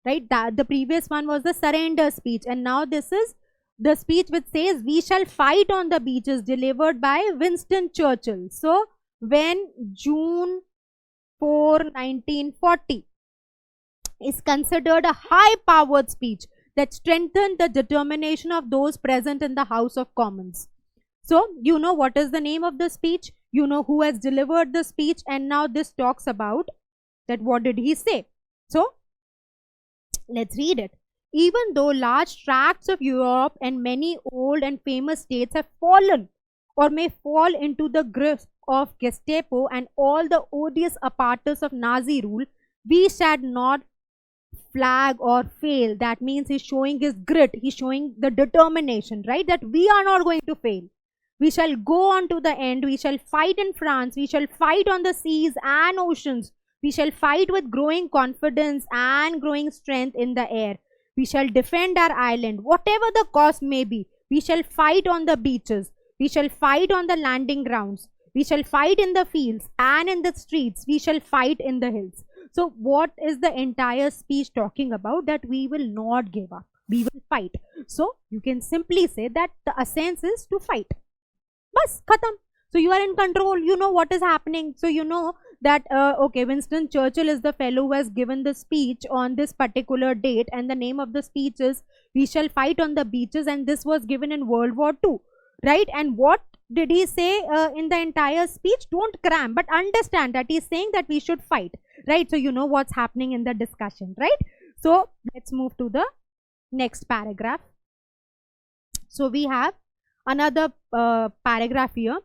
right? The previous one was the surrender speech, and now this is the speech which says we shall fight on the beaches, delivered by Winston Churchill. So when June 4, 1940 is considered a high-powered speech that strengthened the determination of those present in the House of Commons. So, you know what is the name of the speech? you know, who has delivered the speech, and now this talks about that what did he say. So let's read it. Even though large tracts of Europe and many old and famous states have fallen or may fall into the grip of Gestapo and all the odious apparatus of Nazi rule, we shall not flag or fail. That means he's showing his grit, he's showing the determination, right? That we are not going to fail. We shall go on to the end. We shall fight in France. We shall fight on the seas and oceans. We shall fight with growing confidence and growing strength in the air. We shall defend our island, whatever the cost may be. We shall fight on the beaches. We shall fight on the landing grounds. We shall fight in the fields and in the streets. We shall fight in the hills. So what is the entire speech talking about? That we will not give up. We will fight. So you can simply say that the essence is to fight. Bas, khatam. So you are in control, you know what is happening. So you know that, okay, Winston Churchill is the fellow who has given the speech on this particular date, and the name of the speech is "We shall fight on the beaches," and this was given in World War II, right? And what did he say in the entire speech? Don't cram, but understand that he's saying that we should fight, right? So you know what's happening in the discussion, right? So let's move to the next paragraph. So we have another paragraph here.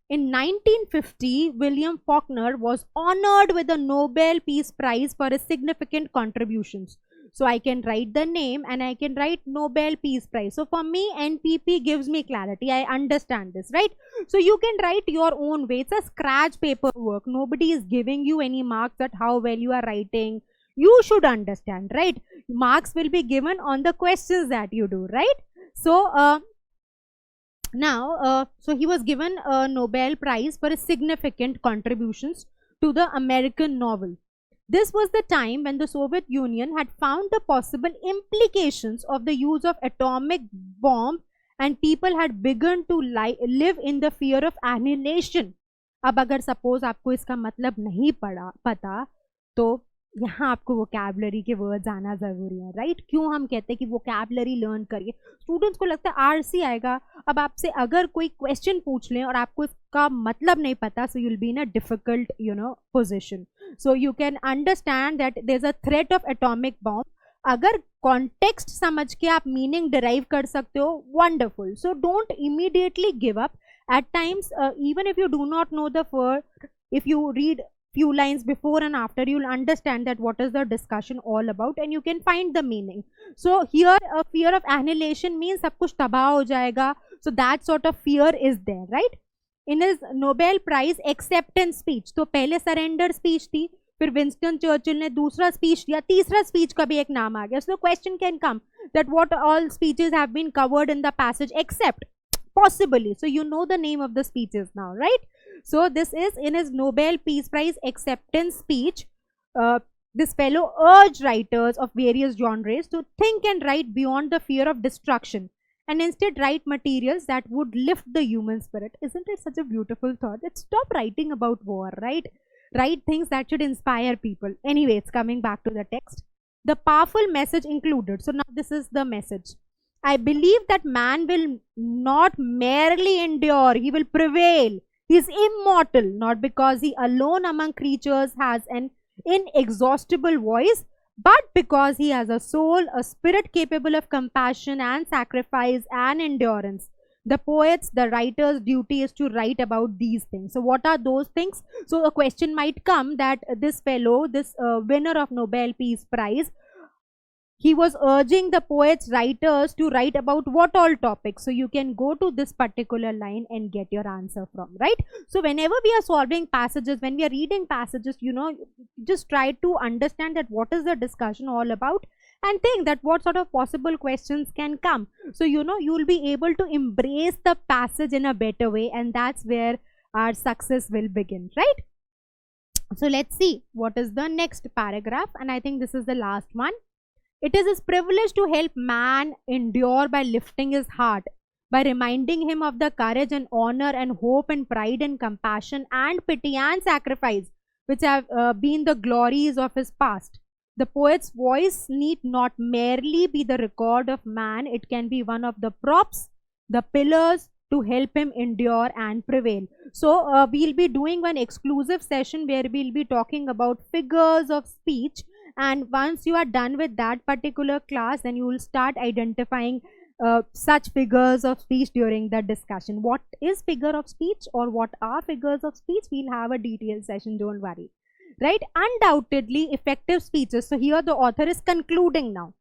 In 1950, William Faulkner was honored with the Nobel Peace Prize for his significant contributions. So I can write the name and I can write Nobel Peace Prize. So for me, NPP gives me clarity. I understand this, right? So you can write your own way. It's a scratch paperwork. Nobody is giving you any marks at how well you are writing. You should understand, right? Marks will be given on the questions that you do, right? So so he was given a Nobel Prize for his significant contributions to the American novel. This was the time when the Soviet Union had found the possible implications of the use of atomic bomb, and people had begun to live in the fear of annihilation. अब अगर suppose आपको इसका मतलब नहीं पता तो यहाँ आपको वोकैबुलरी के वर्ड्स आना जरूरी है, राइट? क्यों हम कहते हैं कि वोकैबुलरी लर्न करिए? स्टूडेंट्स को लगता है आरसी आएगा. अब आपसे अगर कोई क्वेश्चन पूछ लें और आपको इसका मतलब नहीं पता, so you will be in a difficult position. So you can understand that there is a threat of atomic bomb. अगर कॉन्टेक्स्ट समझ के आप मीनिंग डिराइव कर सकते हो, wonderful. So don't immediately give up. At times even if you do not know the word, if you read few lines before and after, you'll understand that what is the discussion all about, and you can find the meaning. So here a fear of annihilation means सब कुछ तबाह हो जाएगा. So that sort of fear is there, right? In his Nobel Prize acceptance speech, तो पहले surrender speech थी, फिर Winston Churchill ने दूसरा स्पीच दिया, तीसरा स्पीच का भी एक नाम आ गया. So the question can come that what all speeches have been covered in the passage except possibly. So you know the name of the speeches now, right? So this is in his Nobel Peace Prize acceptance speech. This fellow urged writers of various genres to think and write beyond the fear of destruction, and instead write materials that would lift the human spirit. Isn't it such a beautiful thought? That stop writing about war, right? Write things that should inspire people. Anyway, it's coming back to the text. The powerful message included. So now this is the message. I believe that man will not merely endure, he will prevail. He is immortal, not because he alone among creatures has an inexhaustible voice, but because he has a soul, a spirit capable of compassion and sacrifice and endurance. The poets, the writer's duty is to write about these things. So what are those things? So a question might come that this fellow, this winner of Nobel Peace Prize, he was urging the poets, writers to write about what all topics. So you can go to this particular line and get your answer from, right? So whenever we are solving passages, when we are reading passages, just try to understand that what is the discussion all about, and think that what sort of possible questions can come. So you will be able to embrace the passage in a better way, and that's where our success will begin, right? So let's see what is the next paragraph, and I think this is the last one. It is his privilege to help man endure by lifting his heart, by reminding him of the courage and honor and hope and pride and compassion and pity and sacrifice which have been the glories of his past. The poet's voice need not merely be the record of man, it can be one of the props, the pillars, to help him endure and prevail. So we'll be doing one exclusive session where we'll be talking about figures of speech, and once you are done with that particular class, then you will start identifying such figures of speech during the discussion. What is figure of speech or what are figures of speech? We'll have a detailed session, don't worry. Right? Undoubtedly effective speeches. So here the author is concluding now.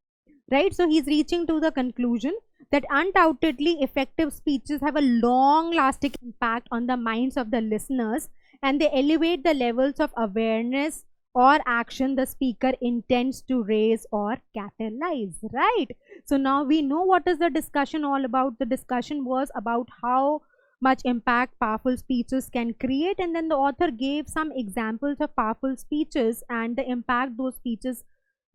Right? So he's reaching to the conclusion that undoubtedly effective speeches have a long lasting impact on the minds of the listeners, and they elevate the levels of awareness or action the speaker intends to raise or catalyze. Right? So now we know what is the discussion all about. The discussion was about how much impact powerful speeches can create, and then the author gave some examples of powerful speeches and the impact those speeches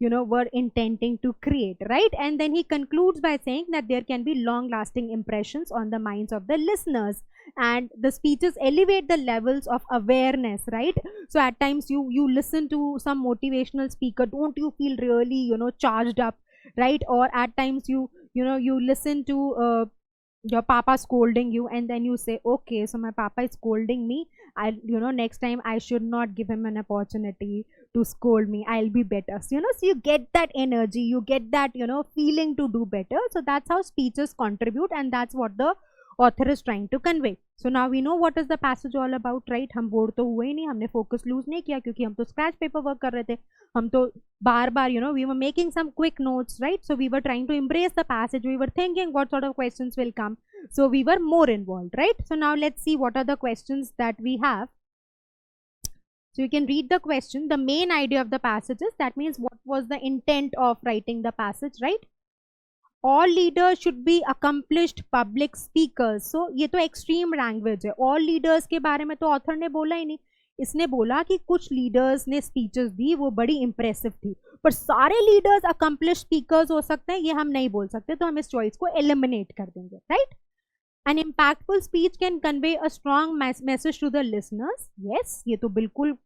were intending to create, right? And then he concludes by saying that there can be long lasting impressions on the minds of the listeners, and the speeches elevate the levels of awareness, right? So at times you listen to some motivational speaker, don't you feel really charged up, right? Or at times you listen to your papa scolding you, and then you say, okay, so my papa is scolding me, I next time I should not give him an opportunity to scold me, I'll be better. So so you get that energy, you get that feeling to do better. So that's how speeches contribute, and that's what the author is trying to convey. So now we know what is the passage all about, right? हम bore तो हुए ही नहीं, हमने focus lose नहीं किया, क्योंकि हम तो scratch paper work कर रहे थे, हम तो बार बार we were making some quick notes, right? So we were trying to embrace the passage, we were thinking what sort of questions will come, so we were more involved, right? So now let's see what are the questions that we have. So you can read the question. The main idea of the passage is, that means what was the intent of writing the passage, right? All leaders should be accomplished public speakers. So ये तो extreme language है. All leaders के बारे में तो author ने बोला ही नहीं. इसने बोला कि कुछ leaders ने speeches दी, वो बड़ी impressive थी. पर सारे leaders accomplished speakers हो सकते हैं, ये हम नहीं बोल सकते, तो हम इस choice को eliminate कर देंगे, right? An impactful speech can convey a strong message to the listeners. Yes, ये तो बिल्कुल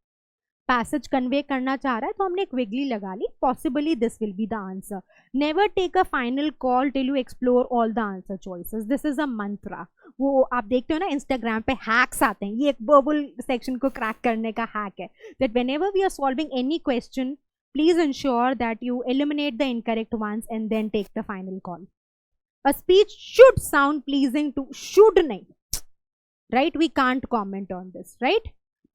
passage convey करना चाह रहा है, तो हमने एक wiggly लगा ली. Possibly this will be the answer. Never take a final call till you explore all the answer choices. This is a mantra. वो आप देखते हो ना Instagram पे hacks आते हैं, ये एक verbal section को crack करने का hack है. That whenever we are solving any question, please ensure that you eliminate the incorrect ones and then take the final call. A speech should sound pleasing to, should nahi, right? We can't comment on this, right?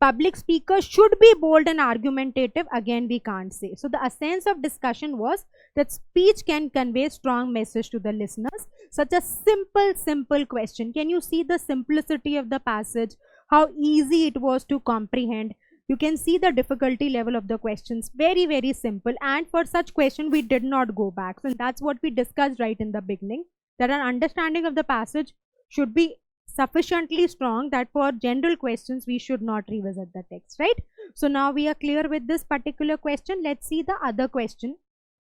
Public speakers should be bold and argumentative, again we can't say. So the essence of discussion was that speech can convey strong message to the listeners. Such a simple question. Can you see the simplicity of the passage, how easy it was to comprehend? You can see the difficulty level of the questions, very simple, and for such question we did not go back. So that's what we discussed right in the beginning, that our understanding of the passage should be sufficiently strong that for general questions we should not revisit the text, right? So now we are clear with this particular question. Let's see the other question,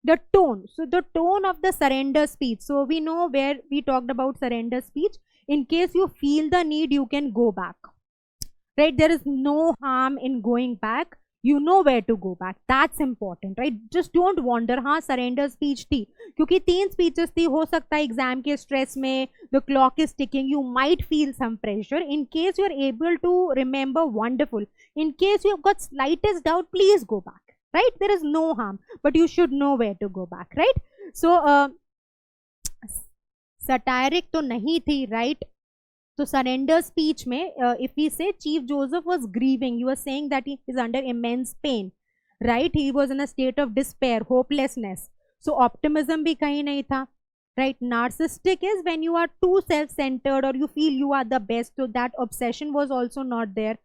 the tone. So the tone of the surrender speech. So we know where we talked about surrender speech. In case you feel the need, you can go back, right? There is no harm in going back. You know where to go back. That's important, right? Just don't wonder, हाँ surrender speech थी, क्योंकि 3 speeches थी, हो सकता है exam के stress में, the clock is ticking, you might feel some pressure. In case you are able to remember, wonderful. In case you have got slightest doubt, please go back, right? There is no harm, but you should know where to go back, right? So satiric तो नहीं थी, right? So surrender speech में, if we say Chief Joseph was grieving, you are saying that he is under immense pain, right? He was in a state of despair, hopelessness. So optimism भी कहीं नहीं था, right? Narcissistic is when you are too self-centered or you feel you are the best, so that obsession was also not there.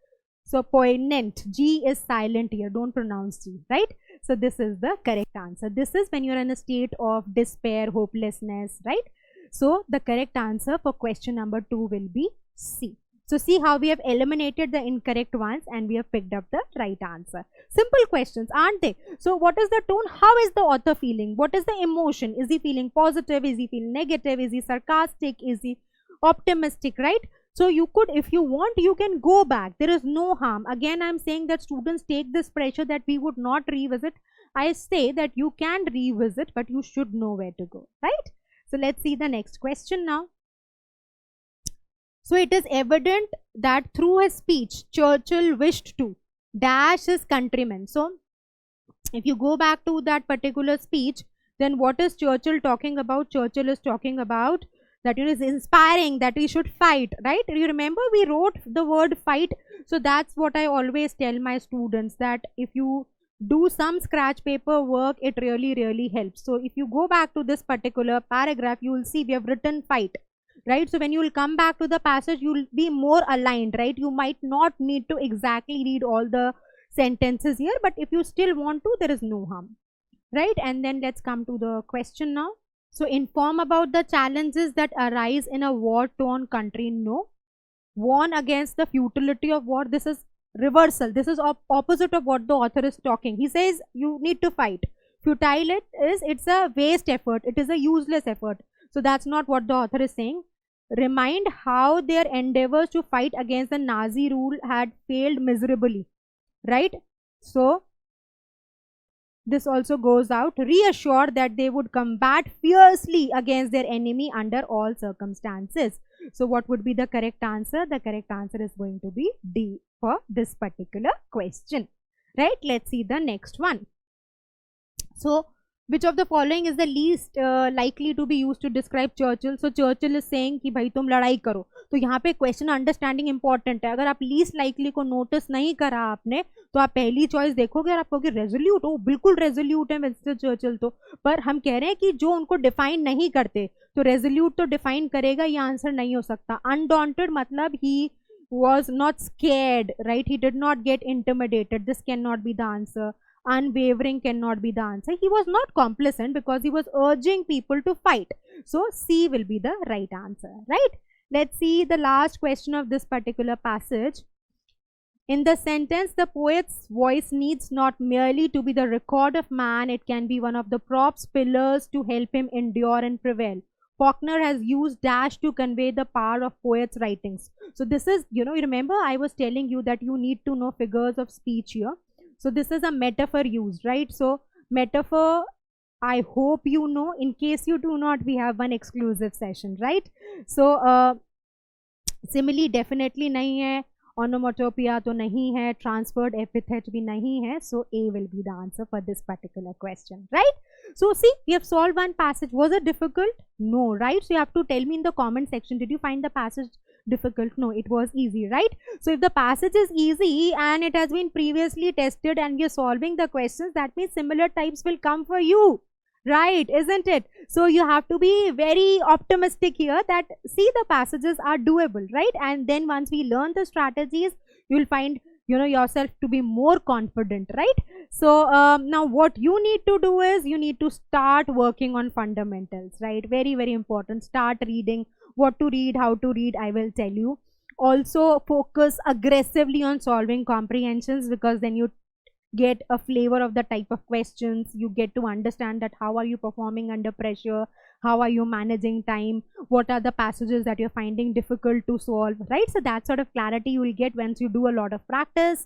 So poignant, G is silent here, don't pronounce G, right? So this is the correct answer. This is when you are in a state of despair, hopelessness, right? So the correct answer for question number 2 will be C. So see how we have eliminated the incorrect ones and we have picked up the right answer. Simple questions, aren't they? So what is the tone? How is the author feeling? What is the emotion? Is he feeling positive? Is he feeling negative? Is he sarcastic? Is he optimistic, right? So you could, if you want, you can go back. There is no harm. Again, I'm saying that students take this pressure that we would not revisit. I say that you can revisit, but you should know where to go, right? So let's see the next question now. So it is evident that through his speech, Churchill wished to dash his countrymen. So if you go back to that particular speech, then what is Churchill talking about? Churchill is talking about that it is inspiring that we should fight, right? You remember we wrote the word fight. So that's what I always tell my students, that if you do some scratch paper work, it really helps. So if you go back to this particular paragraph, you will see we have written fight, right? So when you will come back to the passage, you will be more aligned, right? You might not need to exactly read all the sentences here, but if you still want to, there is no harm, right? And then let's come to the question now. So inform about the challenges that arise in a war-torn country. No. Warn against the futility of war. This is reversal. This is opposite of what the author is talking. He says you need to fight. Futile it's a waste effort. It is a useless effort. So that's not what the author is saying. Remind how their endeavors to fight against the Nazi rule had failed miserably, right? So this also goes out. Reassure that they would combat fiercely against their enemy under all circumstances. So what would be the correct answer? The correct answer is going to be D for this particular question, right? Let's see the next one. So which of the following is the least likely to be used to describe Churchill? So Churchill is saying कि भाई तुम लड़ाई करो. तो यहाँ पे question understanding important है. अगर आप लीस्ट लाइकली को नोटिस नहीं करा आपने, तो आप पहली चॉइस देखोगे और आप कहोगे रेजोल्यूट. ओ बिल्कुल रेजोल्यूट है मिस्टर चर्चिल. तो पर हम कह रहे हैं कि जो उनको डिफाइन नहीं करते, तो रेजोल्यूट तो डिफाइन करेगा, ये आंसर नहीं हो सकता. अनडॉन्टेड मतलब ही was not scared, right? He did not get intimidated. This cannot be the answer. Unwavering cannot be the answer. He was not complacent because he was urging people to fight. So C will be the right answer, right? Let's see the last question of this particular passage. In the sentence, the poet's voice needs not merely to be the record of man, it can be one of the props, pillars to help him endure and prevail. Faulkner has used dash to convey the power of poet's writings. So this is, you remember I was telling you that you need to know figures of speech here. So this is a metaphor used, right? So metaphor, I hope you know. In case you do not, we have one exclusive session, right? So simile definitely nahi hai, onomatopoeia to nahi hai, transferred epithet bhi nahi hai. So A will be the answer for this particular question, right? So see, we have solved one passage. Was it difficult? No, right? So you have to tell me in the comment section, did you find the passage difficult? No, it was easy, right? So if the passage is easy and it has been previously tested and you're solving the questions, that means similar types will come for you, right? Isn't it? So you have to be very optimistic here that see, the passages are doable, right? And then once we learn the strategies, you will find yourself to be more confident, right? So now what you need to do is you need to start working on fundamentals, right? Very important. Start reading. What to read, how to read, I will tell you. Also focus aggressively on solving comprehensions, because then you get a flavor of the type of questions. You get to understand that how are you performing under pressure, how are you managing time, what are the passages that you're finding difficult to solve, right? So that sort of clarity you will get once you do a lot of practice.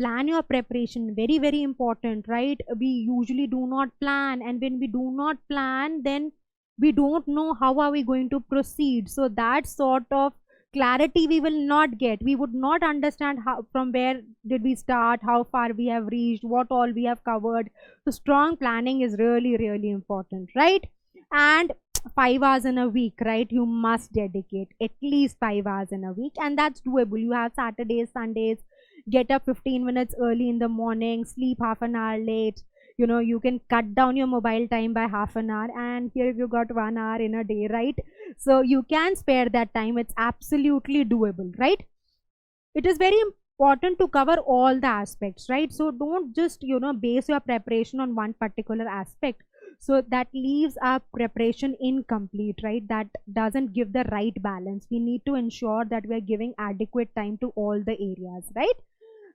Plan your preparation, very important, right? We usually do not plan, and when we do not plan, then we don't know how are we going to proceed. So that sort of clarity we will not get. We would not understand how, from where did we start, how far we have reached, what all we have covered. So strong planning is really important, right? And 5 hours in a week, right? You must dedicate at least 5 hours in a week, and that's doable. You have Saturdays, Sundays. Get up 15 minutes early in the morning, sleep half an hour late. You can cut down your mobile time by half an hour, and here you got 1 hour in a day, right? So you can spare that time. It's absolutely doable, right? It is very important to cover all the aspects, right? So don't just base your preparation on one particular aspect. So that leaves our preparation incomplete, right? That doesn't give the right balance. We need to ensure that we are giving adequate time to all the areas, right?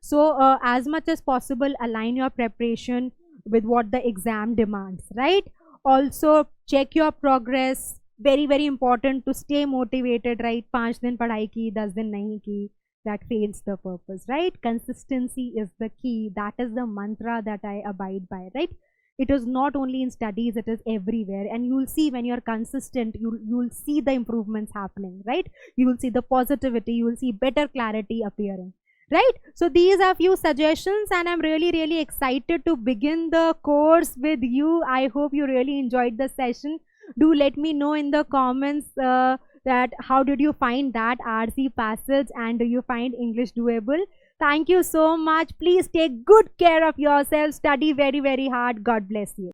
So as much as possible, align your preparation with what the exam demands, right? Also check your progress. Very important to stay motivated, right? 5 दिन पढ़ाई की, 10 दिन नहीं की, that fails the purpose, right? Consistency is the key. That is the mantra that I abide by, right? It is not only in studies, it is everywhere. And you'll see when you're consistent, you'll see the improvements happening, right? You will see the positivity, you will see better clarity appearing, right? So these are few suggestions, and I'm really excited to begin the course with you. I hope you really enjoyed the session. Do let me know in the comments that how did you find that RC passage, and do you find English doable? Thank you so much. Please take good care of yourself. Study very hard. God bless you.